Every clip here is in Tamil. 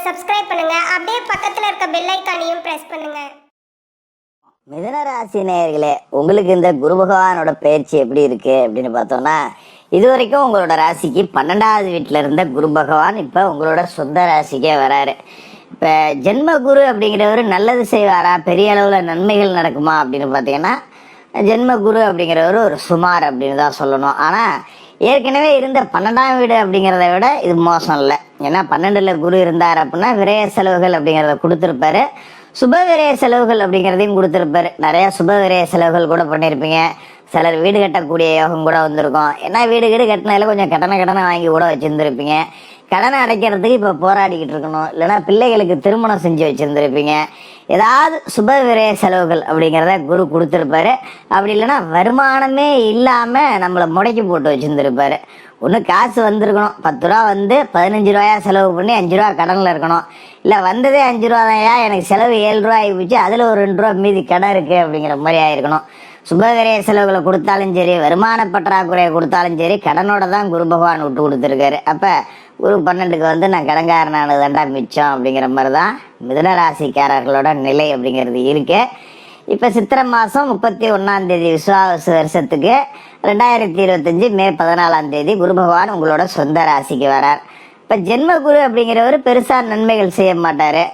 சப்ஸ்கிரைப் பண்ணுங்க. அப்படியே பக்கத்துல இருக்க பெல் ஐகானையும் பிரஸ் பண்ணுங்க. மிதுன ராசி நேயர்களே, உங்களுக்கு இந்த குரு பகவானோட பயிற்சி எப்படி இருக்கு அப்படின்னு பார்த்தோம்னா, இது வரைக்கும் உங்களோட ராசிக்கு 12வது வீட்டில் இருந்த குரு பகவான் இப்போ உங்களோட சொந்த ராசிக்கே வராரு. இப்போ ஜென்ம குரு அப்படிங்கிறவர் நல்லது செய்வாரா, பெரிய அளவில் நன்மைகள் நடக்குமா அப்படின்னு பார்த்தீங்கன்னா, ஜென்ம குரு அப்படிங்கிறவர் ஒரு சுமார் அப்படின்னு தான் சொல்லணும். ஆனால் ஏற்கனவே இருந்த 12ஆம் வீடு அப்படிங்கிறத விட இது மோசம் இல்லை. ஏன்னா 12ல் குரு இருந்தார் அப்படின்னா விரய செலவுகள் அப்படிங்கிறத கொடுத்துருப்பாரு, சுப விரய செலவுகள் அப்படிங்கிறதையும் கொடுத்துருப்பாரு. நிறையா சுப விரய செலவுகள் கூட பண்ணியிருப்பீங்க. சிலர் வீடு கட்டக்கூடிய யோகம் கூட வந்திருக்கும். ஏன்னா வீடு கட்டினால கொஞ்சம் கடனை வாங்கி கூட வச்சுருந்துருப்பீங்க. கடனை அடைக்கிறதுக்கு இப்போ போராடிக்கிட்டு இருக்கணும். இல்லைன்னா பிள்ளைகளுக்கு திருமணம் செஞ்சு வச்சுருந்துருப்பீங்க. ஏதாவது சுப விரய செலவுகள் அப்படிங்கிறத குரு கொடுத்துருப்பாரு. அப்படி இல்லைன்னா வருமானமே இல்லாமல் நம்மளை முடக்கி போட்டு வச்சுருந்துருப்பாரு. ஒன்று காசு வந்திருக்கணும், 10 ரூபா வந்து 15 ரூபாயா செலவு பண்ணி 5 ரூபா கடனில் இருக்கணும். இல்லை வந்ததே 5 ரூபா தான்யா, எனக்கு செலவு 7 ரூபா ஆகிப்போச்சு, அதில் ஒரு 2 ரூபா மீதி கடன் இருக்குது அப்படிங்கிற மாதிரி ஆயிருக்கணும். சுபவிரய செலவுகளை கொடுத்தாலும் சரி, வருமான பற்றாக்குறையை கொடுத்தாலும் சரி, கடனோட தான் குரு பகவான் விட்டு கொடுத்துருக்காரு. அப்போ குரு 12க்கு வந்து நான் கடன்காரனானது தாண்டா மிச்சம் அப்படிங்கிற மாதிரி தான் மிதுன ராசிக்காரர்களோட நிலை அப்படிங்கிறது இருக்கு. இப்போ சித்திரை மாதம் 31ஆம் தேதி விஸ்வாவசு வருஷத்துக்கு 2025 மே 14ஆம் தேதி குரு பகவான் உங்களோட சொந்த ராசிக்கு வரார். இப்போ ஜென்ம குரு அப்படிங்கிறவர் பெருசாக நன்மைகள் செய்ய மாட்டார்.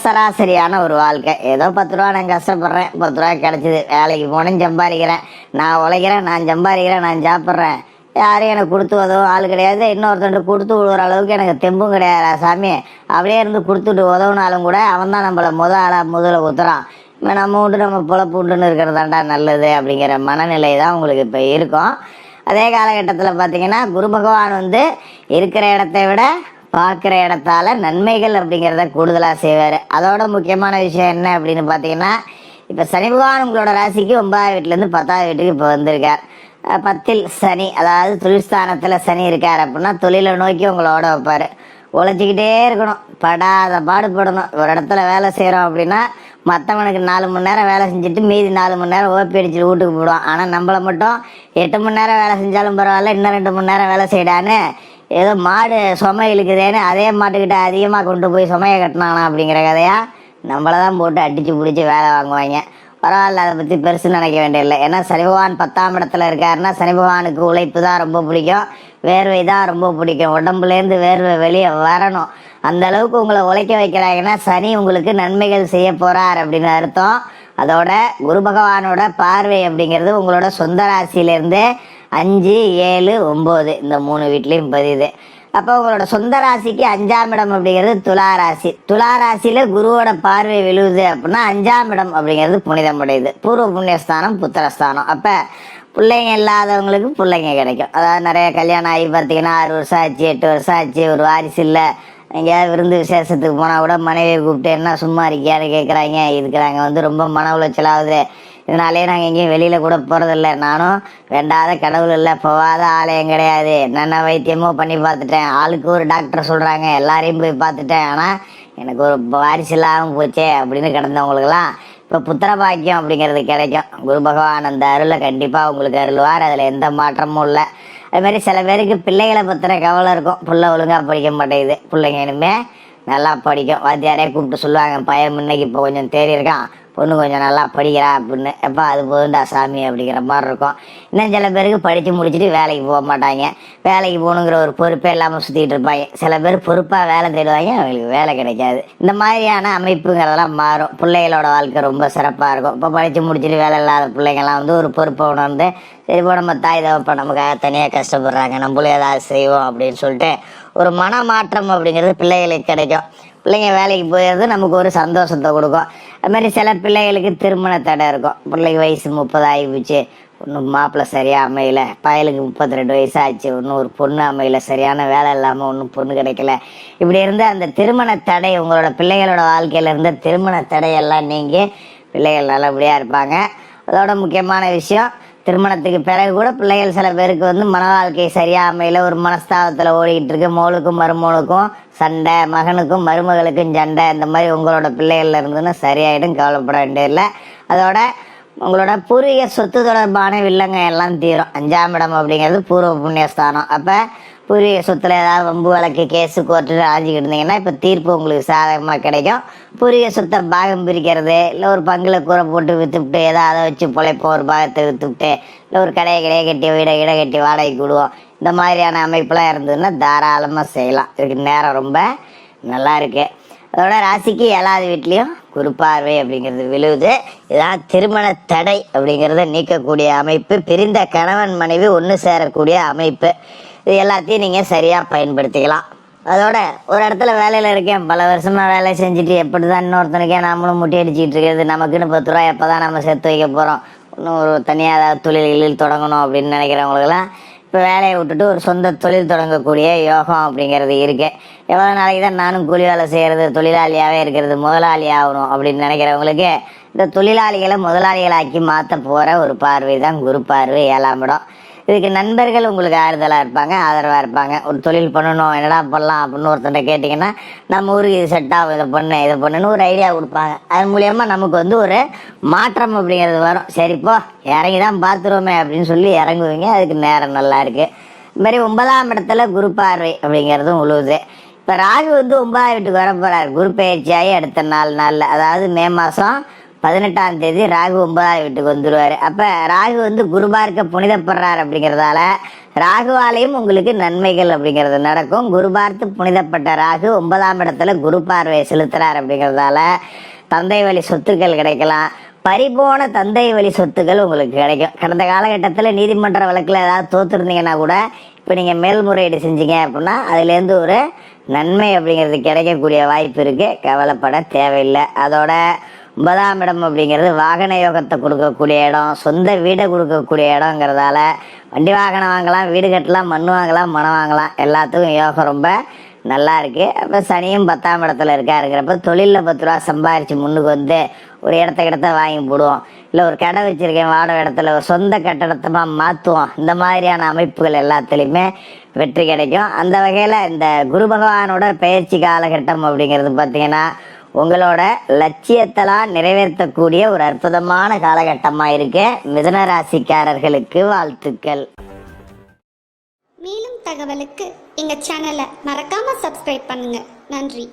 சராசரியான ஒரு வாழ்க்கை. ஏதோ 10 ரூபா நான் கஷ்டப்படுறேன், 10 ரூபா கிடச்சிது, வேலைக்கு போனேன்னு சம்பாதிக்கிறேன், நான் உழைக்கிறேன், நான் சம்பாதிக்கிறேன், நான் சாப்பிட்றேன், யாரும் எனக்கு கொடுத்து உதவும் ஆள் கிடையாது, இன்னொருத்தண்டு கொடுத்து விடுற அளவுக்கு எனக்கு தெம்பும் கிடையாது சாமி, அப்படியே இருந்து கொடுத்துட்டு உதவுனாலும் கூட அவன் தான் நம்மளை முதல்ல குத்துறான், நம்ம உண்டு நம்ம பொழப்பு உண்டுன்னு இருக்கிறதாண்டா நல்லது அப்படிங்கிற மனநிலை தான் உங்களுக்கு இப்போ இருக்கும். அதே காலகட்டத்தில் பார்த்தீங்கன்னா குரு பகவான் வந்து இருக்கிற இடத்தை விட பார்க்குற இடத்தால நன்மைகள் அப்படிங்கிறத கூடுதலாக செய்வார். அதோட முக்கியமான விஷயம் என்ன அப்படின்னு பார்த்தீங்கன்னா, இப்போ சனி பகவான் உங்களோட ராசிக்கு 9ஆவது வீட்டிலேருந்து 10ஆவது வீட்டுக்கு இப்போ வந்திருக்கார். 10ல் சனி, அதாவது தொழில் ஸ்தானத்தில் சனி இருக்கார் அப்படின்னா தொழிலை நோக்கி உங்களோட வைப்பார். உழைச்சிக்கிட்டே இருக்கணும், படாத பாடுபடணும். ஒரு இடத்துல வேலை செய்கிறோம் அப்படின்னா மற்றவனுக்கு 4 மணி நேரம் வேலை செஞ்சுட்டு மீதி 4 மணி நேரம் ஓப்பி அடிச்சுட்டு வீட்டுக்கு போடுவான். ஆனால் நம்மளை மட்டும் 8 மணி நேரம் வேலை செஞ்சாலும் பரவாயில்ல, இன்னும் 2 மணி நேரம் வேலை செய்யடான்னு ஏதோ மாடு சுமை இழுக்குதேன்னு அதே மாட்டுக்கிட்ட அதிகமாக கொண்டு போய் சுமையை கட்டினானா அப்படிங்கிற கதையாக நம்மளை தான் போட்டு அடித்து பிடிச்சி வேலை வாங்குவாங்க. பரவாயில்ல, அதை பற்றி பெருசு நினைக்க வேண்டியதில்லை. ஏன்னா சனி பகவான் 10ஆம் இடத்துல இருக்காருன்னா சனி பகவானுக்கு உழைப்பு தான் ரொம்ப பிடிக்கும், வேர்வை தான் ரொம்ப பிடிக்கும். உடம்புலேருந்து வேர்வை வெளியே வரணும். அந்த அளவுக்கு உங்களை உழைக்க வைக்கிறாங்கன்னா சனி உங்களுக்கு நன்மைகள் செய்ய போகிறார் அப்படின்னு அர்த்தம். அதோட குரு பகவானோட பார்வை அப்படிங்கிறது உங்களோட சொந்த ராசியிலேருந்து 5, 7, 9 இந்த 3 வீட்லேயும் பதியுது. அப்போ உங்களோட சொந்த ராசிக்கு 5ஆம் இடம் அப்படிங்கிறது துலா ராசி. துலா ராசியில் குருவோட பார்வை விழுவுது அப்படின்னா 5ஆம் இடம் அப்படிங்கிறது புனிதமுடையது, பூர்வ புண்ணியஸ்தானம், புத்திரஸ்தானம். அப்போ பிள்ளைங்க இல்லாதவங்களுக்கு பிள்ளைங்க கிடைக்கும். அதாவது நிறைய கல்யாணம் ஆகி பார்த்தீங்கன்னா 6 வருஷம் ஆச்சு, 8 வருஷம் ஆச்சு, ஒரு வாரிசு இல்லை, எங்கேயாவது விருந்து விசேஷத்துக்கு போனால் கூட மனைவியை கூப்பிட்டு என்ன சும்மா இருக்கியான்னு கேட்குறாங்க. இதுக்கு நாங்கள் வந்து ரொம்ப மன உளைச்சலாகுது, இதனாலே நாங்கள் எங்கேயும் வெளியில் கூட போகிறதில்ல, நானும் வேண்டாத கடவுள் இல்லை, போகாத ஆலயம் கிடையாது, என்னென்ன வைத்தியமோ பண்ணி பார்த்துட்டேன், ஆளுக்கு ஒரு டாக்டர் சொல்கிறாங்க, எல்லாரையும் போய் பார்த்துட்டேன், ஆனால் எனக்கு ஒரு வாரிசு இல்லாமல் போச்சே அப்படின்னு கிடந்தவங்களுக்கெல்லாம் இப்போ புத்திர பாக்கியம் அப்படிங்கிறது கிடைக்கும். குரு பகவான் அந்த அருளை கண்டிப்பாக உங்களுக்கு அருள்வார், அதில் எந்த மாற்றமும் இல்லை. அதுமாதிரி சில பேருக்கு பிள்ளைகளை பற்றின கவலை இருக்கும், பிள்ளை ஒழுங்காக படிக்க மாட்டேங்குது, பிள்ளைங்க இனிமேல் நல்லா படிக்கும். வாத்தியாரே கூப்பிட்டு சொல்லுவாங்க, பையன் முன்னைக்கு இப்போ கொஞ்சம் தேறி இருக்கான், பொண்ணு கொஞ்சம் நல்லா படிக்கிறா அப்படின்னு. எப்போ அது போதுண்டா சாமி அப்படிங்கிற மாதிரி இருக்கும். இன்னும் சில பேருக்கு படித்து முடிச்சுட்டு வேலைக்கு போக மாட்டாங்க, வேலைக்கு போகணுங்கிற ஒரு பொறுப்பே இல்லாமல் சுற்றிக்கிட்டு இருப்பாங்க. சில பேர் பொறுப்பாக வேலை தேடுவாங்க, அவங்களுக்கு வேலை கிடைக்காது. இந்த மாதிரியான அமைப்புங்கிறதெல்லாம் மாறும். பிள்ளைகளோட வாழ்க்கை ரொம்ப சிறப்பாக இருக்கும். இப்போ படித்து முடிச்சுட்டு வேலை இல்லாத பிள்ளைங்கள்லாம் வந்து ஒரு பொறுப்பை உணர்ந்து சரி இப்போ நம்ம தாய் தகப்ப நமக்காக தனியாக கஷ்டப்படுறாங்க, நம்மளும் ஏதாவது செய்வோம் அப்படின்னு சொல்லிட்டு ஒரு மனமாற்றம் அப்படிங்கிறது பிள்ளைகளுக்கு கிடைக்கும். பிள்ளைங்க வேலைக்கு போயிடுறது நமக்கு ஒரு சந்தோஷத்தை கொடுக்கும். அதுமாதிரி சில பிள்ளைகளுக்கு திருமண தடை இருக்கும். பிள்ளைக்கு வயசு 30 ஆகிப்போச்சு, ஒன்றும் மாப்பிள்ளை சரியாக அமையல, பயலுக்கு 32 வயசு ஆச்சு, ஒன்றும் ஒரு பொண்ணு அமையல, சரியான வேலை இல்லாமல் ஒன்றும் பொண்ணு கிடைக்கல. இப்படி இருந்து அந்த திருமண தடை, உங்களோட பிள்ளைகளோட வாழ்க்கையில் இருந்த திருமண தடையெல்லாம் நீங்கி பிள்ளைகள் நல்லபடியாக இருப்பாங்க. அதோட முக்கியமான விஷயம், திருமணத்துக்கு பிறகு கூட பிள்ளைகள் சில பேருக்கு வந்து மன வாழ்க்கை சரியாக அமையல, ஒரு மனஸ்தாபத்தில் ஓடிக்கிட்டு இருக்கு, மோளுக்கும் மருமோளுக்கும் சண்டை, மகனுக்கும் மருமகளுக்கும் சண்டை, இந்த மாதிரி உங்களோட பிள்ளைகள்ல இருந்துன்னு சரியாயிடும், கவலைப்பட வேண்டியதில்லை. அதோட உங்களோட பூர்வீக சொத்து தொடர்பான வில்லங்க எல்லாம் தீரும். 5ஆம் இடம் அப்படிங்கிறது பூர்வ புண்ணியஸ்தானம். அப்போ பூர்வீக சொத்துல ஏதாவது வம்பு வழக்கு கேஸு கோர்ட்டு ஆஞ்சிக்கிட்டு இருந்தீங்கன்னா இப்போ தீர்ப்பு உங்களுக்கு சாதகமாக கிடைக்கும். பூர்வீக சொத்தை பாகம் பிரிக்கிறது, இல்லை ஒரு பங்குல கூரை போட்டு விற்றுவிட்டு ஏதோ அதை வச்சு பிழைப்போம், ஒரு பாகத்தை விற்றுவிட்டு, இல்லை ஒரு கடையை கட்டி வீடை கட்டி வாடகைக்கு விடுவோம், இந்த மாதிரியான அமைப்பெல்லாம் இருந்ததுன்னா தாராளமாக செய்யலாம். இதுக்கு நேரம் ரொம்ப நல்லா இருக்கு. அதோட ராசிக்கு 7வது வீட்லேயும் குரு பார்வை அப்படிங்கிறது விழுவுது. இதான் திருமண தடை அப்படிங்கிறத நீக்கக்கூடிய அமைப்பு, பிரிந்த கணவன் மனைவி ஒன்று சேரக்கூடிய அமைப்பு. இது எல்லாத்தையும் நீங்கள் சரியாக பயன்படுத்திக்கலாம். அதோட ஒரு இடத்துல வேலையில் இருக்கேன், பல வருஷமாக வேலை செஞ்சுட்டு எப்படி தான் இன்னொருத்தனுக்கே நாமளும் முட்டி அடிச்சுட்டு இருக்கிறது, நமக்குன்னு 10 ரூபா எப்போ தான் நம்ம சேர்த்து வைக்க போகிறோம், இன்னும் ஒரு தனியாக ஏதாவது தொழில்களில் தொடங்கணும் அப்படின்னு நினைக்கிறவங்களுக்கெல்லாம் இப்போ வேலையை விட்டுட்டு ஒரு சொந்த தொழில் தொடங்கக்கூடிய யோகம் அப்படிங்கிறது இருக்குது. எவ்வளோ நாளைக்கு தான் நானும் கூலி வேலை செய்கிறது, தொழிலாளியாகவே இருக்கிறது, முதலாளி ஆகணும் அப்படின்னு நினைக்கிறவங்களுக்கு இந்த தொழிலாளிகளை முதலாளிகளாக்கி மாற்ற போகிற ஒரு பார்வை தான் குரு பார்வை, 7ஆம் இடம். இதுக்கு நண்பர்கள் உங்களுக்கு ஆறுதலாக இருப்பாங்க, ஆதரவாக இருப்பாங்க. ஒரு தொழில் பண்ணணும், என்னடா பண்ணலாம் அப்படின்னு ஒருத்தன்ட்ட கேட்டிங்கன்னா நம்ம ஊருக்கு இது செட் ஆகும், இதை பண்ணுன்னு ஒரு ஐடியா கொடுப்பாங்க. அது மூலயமா நமக்கு ஒரு மாற்றம் அப்படிங்கிறது வரும். சரிப்போ இறங்கி தான் பார்த்துருவோமே அப்படின்னு சொல்லி இறங்குவீங்க. அதுக்கு நேரம் நல்லா இருக்குது. இது மாதிரி 9ஆம் இடத்துல குரு பார்வை அப்படிங்கிறதும் உழுவுது. இப்போ ராகு 9ஆம் வீட்டுக்கு வர போகிறார். குரு பயிற்சியாகி அடுத்த 4 நாளில், அதாவது மே மாதம் 18ஆம் தேதி ராகு 9ஆம் வீட்டுக்கு வந்துடுவார். அப்போ ராகு குரு பார்க்க புனிதப்படுறார் அப்படிங்கிறதால ராகுவாலையும் உங்களுக்கு நன்மைகள் அப்படிங்கிறது நடக்கும். குரு பார்த்து புனிதப்பட்ட ராகு 9ஆம் இடத்துல குரு பார்வையை செலுத்துறார் அப்படிங்கிறதால தந்தை வழி சொத்துக்கள் கிடைக்கலாம். பறிபோன தந்தை வழி சொத்துக்கள் உங்களுக்கு கிடைக்கும். கடந்த காலகட்டத்தில் நீதிமன்ற வழக்கில் ஏதாவது தோத்துருந்தீங்கன்னா கூட இப்போ நீங்கள் மேல்முறையீடு செஞ்சீங்க அப்படின்னா அதுலேருந்து ஒரு நன்மை அப்படிங்கிறது கிடைக்கக்கூடிய வாய்ப்பு இருக்குது. கவலைப்பட தேவையில்லை. அதோட 9ஆம் இடம் அப்படிங்கிறது வாகன யோகத்தை கொடுக்கக்கூடிய இடம், சொந்த வீடை கொடுக்கக்கூடிய இடங்கிறதால வண்டி வாகனம் வாங்கலாம், வீடு கட்டலாம், மண் வாங்கலாம், மனம் வாங்கலாம், எல்லாத்துக்கும் யோகம் ரொம்ப நல்லா இருக்குது. அப்போ சனியும் 10ஆம் இடத்துல இருக்காருங்கிறப்ப தொழிலில் 10 ரூபா சம்பாரித்து முன்னுக்கு ஒரு இடத்த வாங்கி போடுவோம், இல்லை ஒரு கடை வச்சுருக்கேன் வாடகை இடத்துல ஒரு சொந்த கட்டடத்தமாக மாற்றுவோம். இந்த மாதிரியான அமைப்புகள் எல்லாத்துலேயுமே வெற்றி கிடைக்கும். அந்த வகையில் இந்த குரு பகவானோட பயிற்சி காலகட்டம் அப்படிங்கிறது பார்த்திங்கன்னா உங்களோட லட்சியத்தெல்லாம் நிறைவேற்றக்கூடிய ஒரு அற்புதமான காலகட்டமாக இருக்கு. மிதுன ராசிக்காரர்களுக்கு வாழ்த்துக்கள். மேலும் தகவலுக்கு எங்கள் சேனலை மறக்காமல் சப்ஸ்கிரைப் பண்ணுங்கள். நன்றி.